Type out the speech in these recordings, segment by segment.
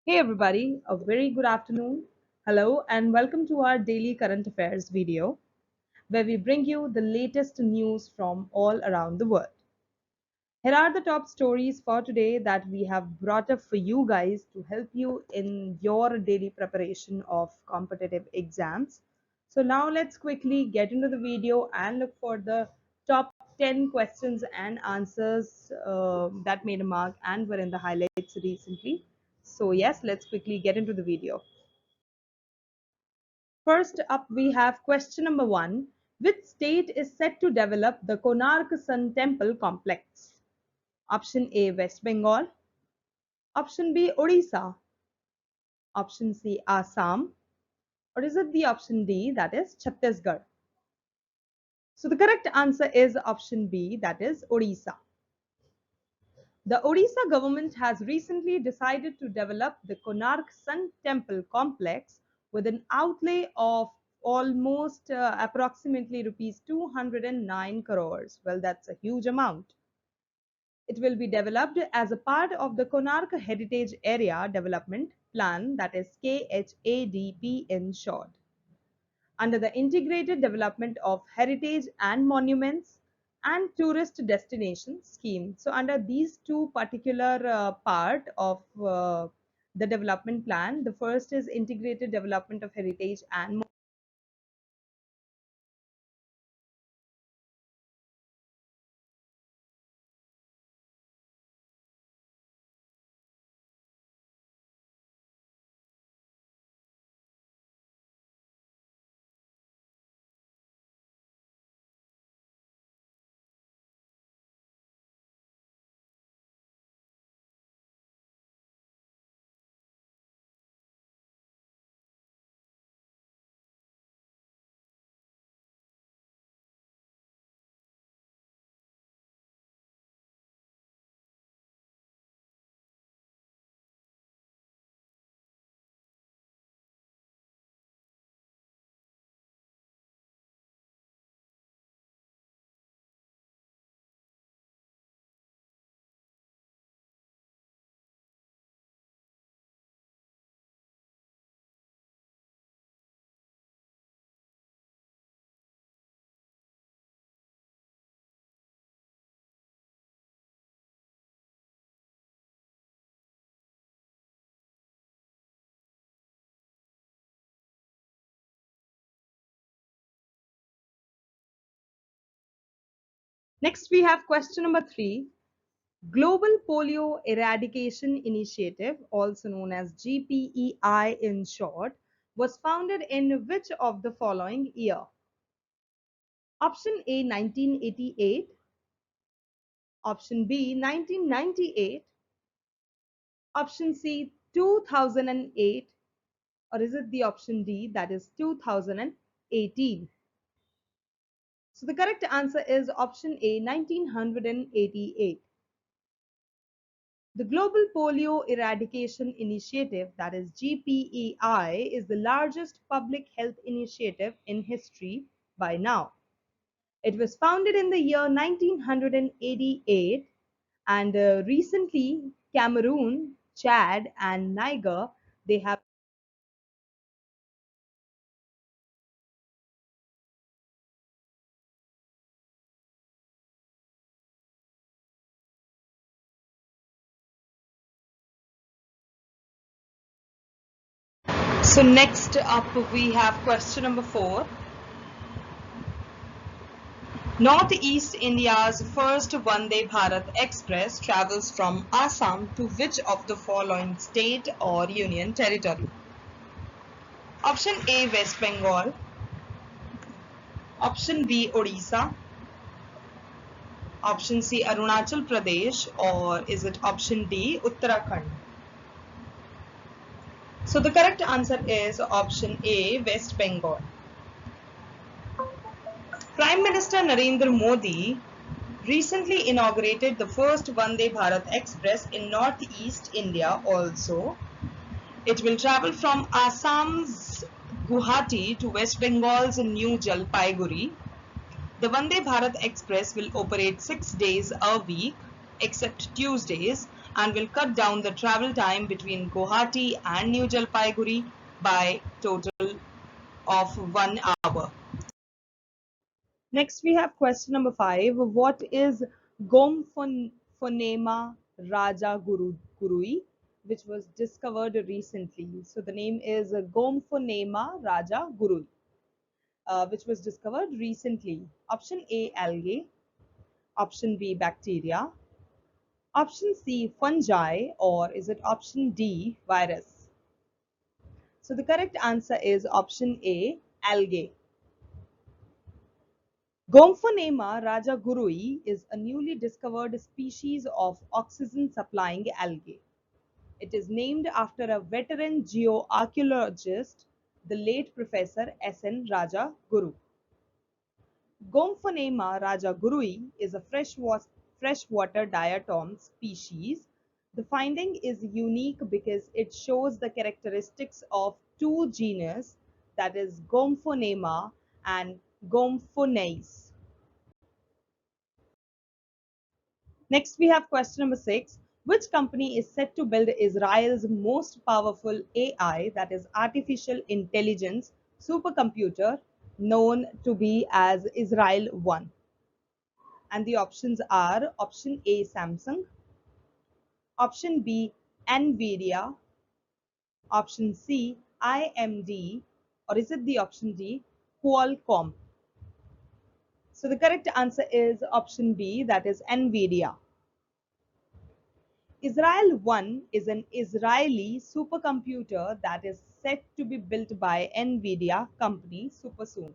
Hey everybody, a very good afternoon. Hello and welcome to our daily current affairs video where we bring you the latest news from all around the world. Here are the top stories for today that we have brought up for you guys to help you in your daily preparation of competitive exams. So now let's quickly get into the video and look for the top 10 questions and answers that made a mark and were in the highlights recently. So yes, let's quickly get into the video. First up, we have question number 1. Which state is set to develop the Konark Sun Temple Complex? Option A, West Bengal. Option B, Odisha. Option C, Assam. Or is it the option D, that is Chhattisgarh? So the correct answer is option B, that is Odisha. The Odisha government has recently decided to develop the Konark Sun Temple Complex with an outlay of almost approximately rupees 209 crores. Well, that's a huge amount. It will be developed as a part of the Konark Heritage Area Development Plan, that is KHADP in short, under the Integrated Development of Heritage and Monuments and Tourist Destination Scheme. So under these two particular part of the development plan, the first is Integrated Development of Heritage and next we have question number 3. Global Polio Eradication Initiative, also known as GPEI in short, was founded in which of the following year? Option A, 1988. Option B, 1998. Option C, 2008. Or is it the option D, that is 2018? So the correct answer is option A, 1988. The Global Polio Eradication Initiative, that is GPEI, is the largest public health initiative in history by now. It was founded in the year 1988 and recently Cameroon, Chad and Niger, they have So next up we have question number 4. Northeast India's first Vande Bharat Express travels from Assam to which of the following state or union territory? Option A, West Bengal. Option B, Odisha. Option C, Arunachal Pradesh, or is it option D, Uttarakhand? So the correct answer is option A, West Bengal. Prime Minister Narendra Modi recently inaugurated the first Vande Bharat Express in Northeast India also. It will travel from Assam's Guwahati to West Bengal's New Jalpaiguri. The Vande Bharat Express will operate 6 days a week except Tuesdays and will cut down the travel time between Guwahati and New Jalpaiguri by total of 1 hour. Next, we have question number 5. What is Gomphonema rajaguruir, which was discovered recently? So the name is Gomphonema rajaguruir, which was discovered recently. Option A, algae. Option B, bacteria. Option C, fungi, or is it option D, virus? So the correct answer is option A, algae. Gomphonema rajaguruir is a newly discovered species of oxygen-supplying algae. It is named after a veteran geoarchaeologist, the late Professor S.N. Rajaguru. Gomphonema rajaguruir is a freshwater diatom species. The finding is unique because it shows the characteristics of two genus, that is Gomphonema and Gomphonais. Next, we have question number 6. Which company is set to build Israel's most powerful AI, that is artificial intelligence supercomputer, known to be as Israel 1? And the options are option A, Samsung, option B, NVIDIA, option C, IMD, or is it the option D, Qualcomm? So the correct answer is option B, that is NVIDIA. Israel 1 is an Israeli supercomputer that is set to be built by NVIDIA company super soon.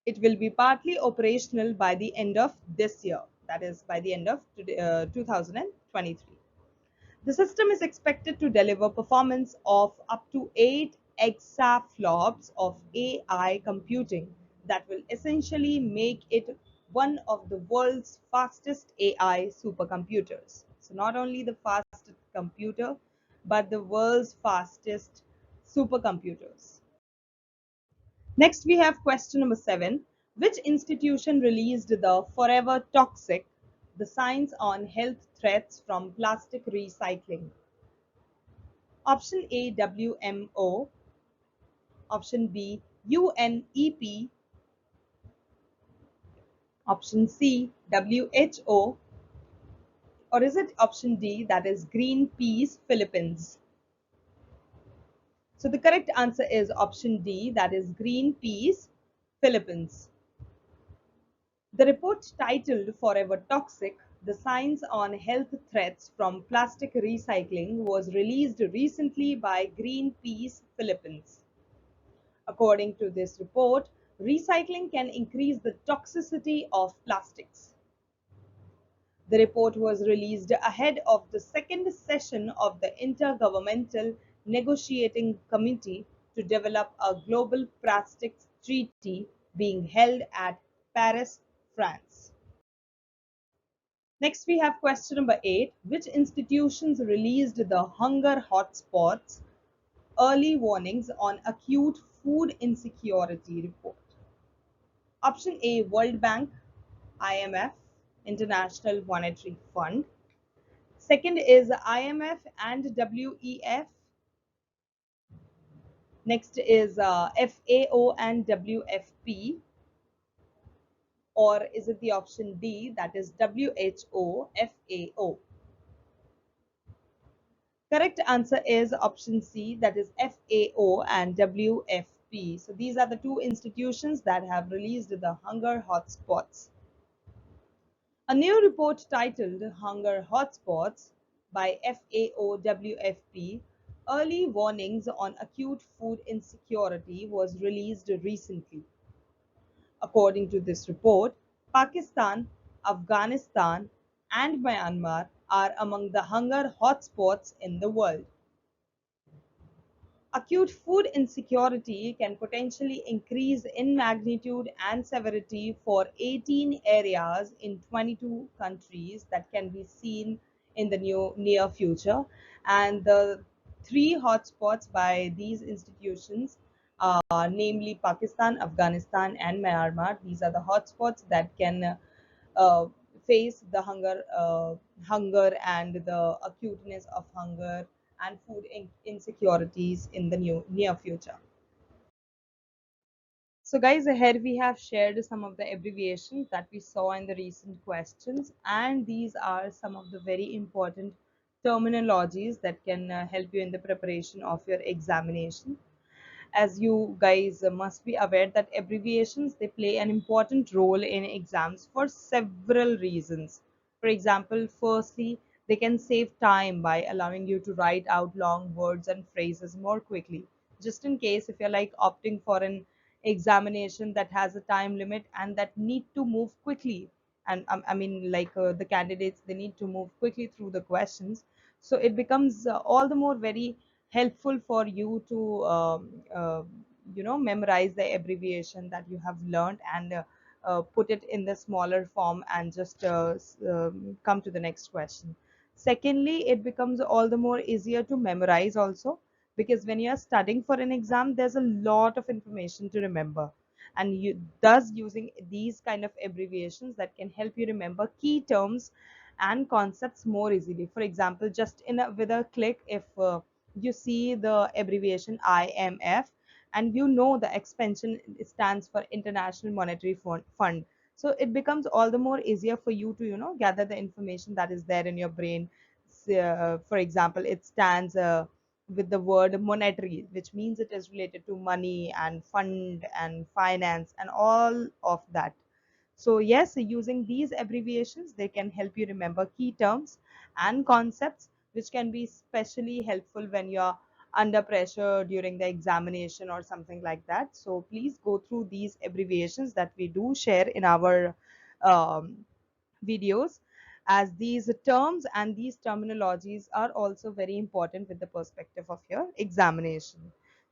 It will be partly operational by the end of this year, that is by the end of 2023. The system is expected to deliver performance of up to 8 exaflops of AI computing that will essentially make it one of the world's fastest AI supercomputers. So not only the fastest computer, but the world's fastest supercomputers. Next, we have question number 7. Which institution released the Forever Toxic, the Science on Health Threats from Plastic Recycling? Option A, WMO. Option B, UNEP. Option C, WHO. Or is it option D, that is Greenpeace Philippines? So the correct answer is option D, that is Greenpeace Philippines. The report titled Forever Toxic, the Science on Health Threats from Plastic Recycling was released recently by Greenpeace Philippines. According to this report, recycling can increase the toxicity of plastics. The report was released ahead of the second session of the Intergovernmental Negotiating Committee to develop a global plastics treaty being held at Paris, France. Next, we have question number 8. Which institutions released the Hunger Hotspots Early Warnings on Acute Food Insecurity report? Option A, World Bank, IMF, International Monetary Fund. Second is IMF and WEF. Next is FAO and WFP. Or is it the option D, that is WHO, FAO? Correct answer is option C, that is FAO and WFP. So these are the two institutions that have released the hunger hotspots. A new report titled Hunger Hotspots by FAO WFP Early Warnings on Acute Food Insecurity was released recently. According to this report, Pakistan, Afghanistan, and Myanmar are among the hunger hotspots in the world. Acute food insecurity can potentially increase in magnitude and severity for 18 areas in 22 countries that can be seen in the near future. And the three hotspots by these institutions are namely Pakistan, Afghanistan, and Myanmar. These are the hotspots that can face the hunger and the acuteness of hunger and food insecurities in the near future. So guys, ahead we have shared some of the abbreviations that we saw in the recent questions, and these are some of the very important terminologies that can help you in the preparation of your examination. As you guys must be aware that abbreviations, they play an important role in exams for several reasons. For example, firstly, they can save time by allowing you to write out long words and phrases more quickly, just in case if you're like opting for an examination that has a time limit and that need to move quickly. And I mean, like the candidates, they need to move quickly through the questions, so it becomes all the more very helpful for you to memorize the abbreviation that you have learned and put it in the smaller form and just come to the next question. Secondly, it becomes all the more easier to memorize also, because when you are studying for an exam, there's a lot of information to remember, and you thus using these kind of abbreviations that can help you remember key terms and concepts more easily. For example, just with a click, if you see the abbreviation IMF, and you know the expansion stands for International Monetary Fund. So it becomes all the more easier for you to gather the information that is there in your brain. For example, it stands with the word monetary, which means it is related to money and fund and finance and all of that. So yes, using these abbreviations, they can help you remember key terms and concepts, which can be especially helpful when you're under pressure during the examination or something like that. So please go through these abbreviations that we do share in our um, videos, as these terms and these terminologies are also very important with the perspective of your examination.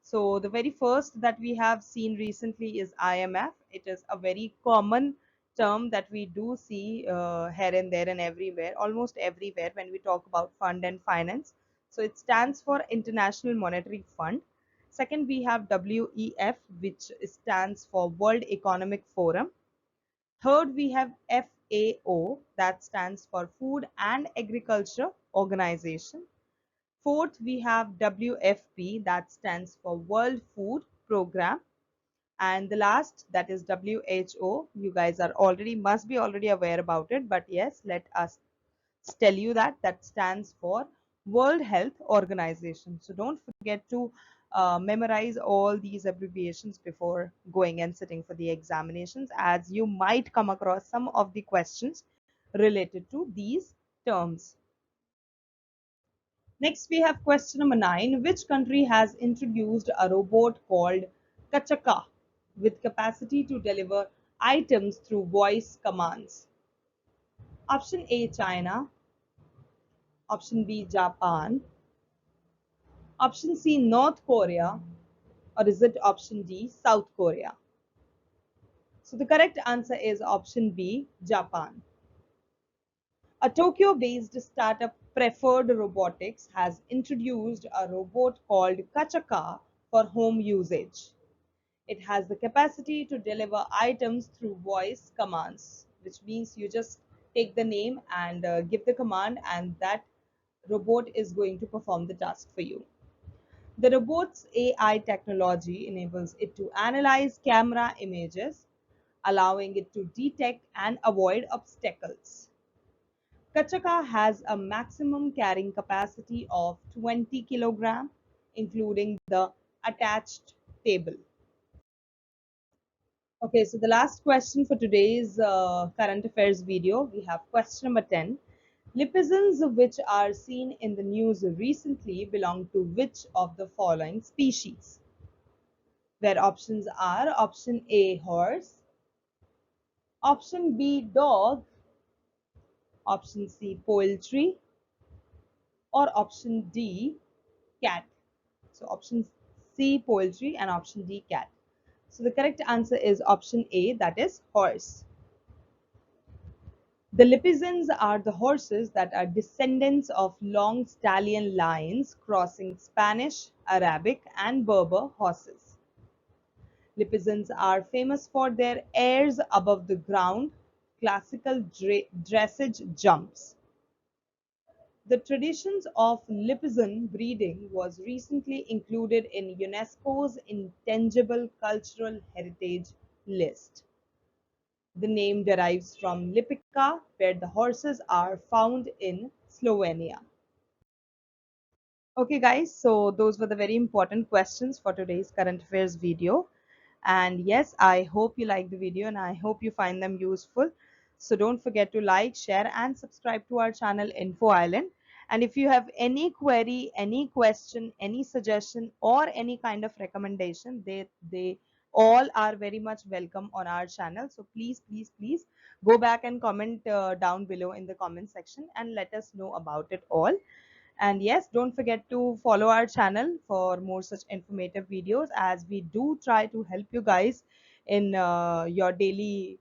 So the very first that we have seen recently is IMF. It is a very common term that we do see here and there and everywhere, almost everywhere when we talk about fund and finance. So it stands for International Monetary Fund. Second, we have WEF, which stands for World Economic Forum. Third, we have FAO, that stands for Food and Agriculture Organization. Fourth, we have WFP, that stands for World Food Program. And the last, that is WHO. You guys are already must be already aware about it, but yes, let us tell you that that stands for World Health Organization. So don't forget to memorize all these abbreviations before going and sitting for the examinations, as you might come across some of the questions related to these terms. Next, we have question number 9. Which country has introduced a robot called Kachaka with capacity to deliver items through voice commands? Option A, China. Option B, Japan. Option C, North Korea, or is it option D, South Korea? So the correct answer is option B, Japan. A Tokyo-based startup Preferred Robotics has introduced a robot called Kachaka for home usage. It has the capacity to deliver items through voice commands, which means you just take the name and give the command, and that robot is going to perform the task for you. The robot's AI technology enables it to analyze camera images, allowing it to detect and avoid obstacles. Kachaka has a maximum carrying capacity of 20 kg, including the attached table. Okay, so the last question for today's current affairs video, we have question number 10. Lipizzans which are seen in the news recently belong to which of the following species? Where options are option A, horse, option B, dog, option C, poultry, or option D, cat. So option C, poultry, and option D, cat. So the correct answer is option A, that is horse. The Lipizzans are the horses that are descendants of long stallion lines crossing Spanish, Arabic, and Berber horses. Lipizzans are famous for their airs above the ground, classical dressage jumps. The traditions of Lipizzan breeding was recently included in UNESCO's Intangible Cultural Heritage list. The name derives from Lipica, where the horses are found in Slovenia. Okay guys, so those were the very important questions for today's current affairs video. And yes, I hope you like the video and I hope you find them useful. So don't forget to like, share and subscribe to our channel Info Island. And if you have any query, any question, any suggestion or any kind of recommendation, they all are very much welcome on our channel. So please go back and comment down below in the comment section and let us know about it all. And yes, don't forget to follow our channel for more such informative videos, as we do try to help you guys in your daily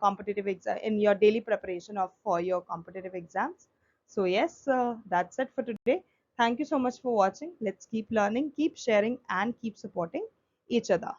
competitive exam, in your daily preparation of for your competitive exams. So yes, that's it for today. Thank you so much for watching. Let's keep learning, keep sharing and keep supporting each other.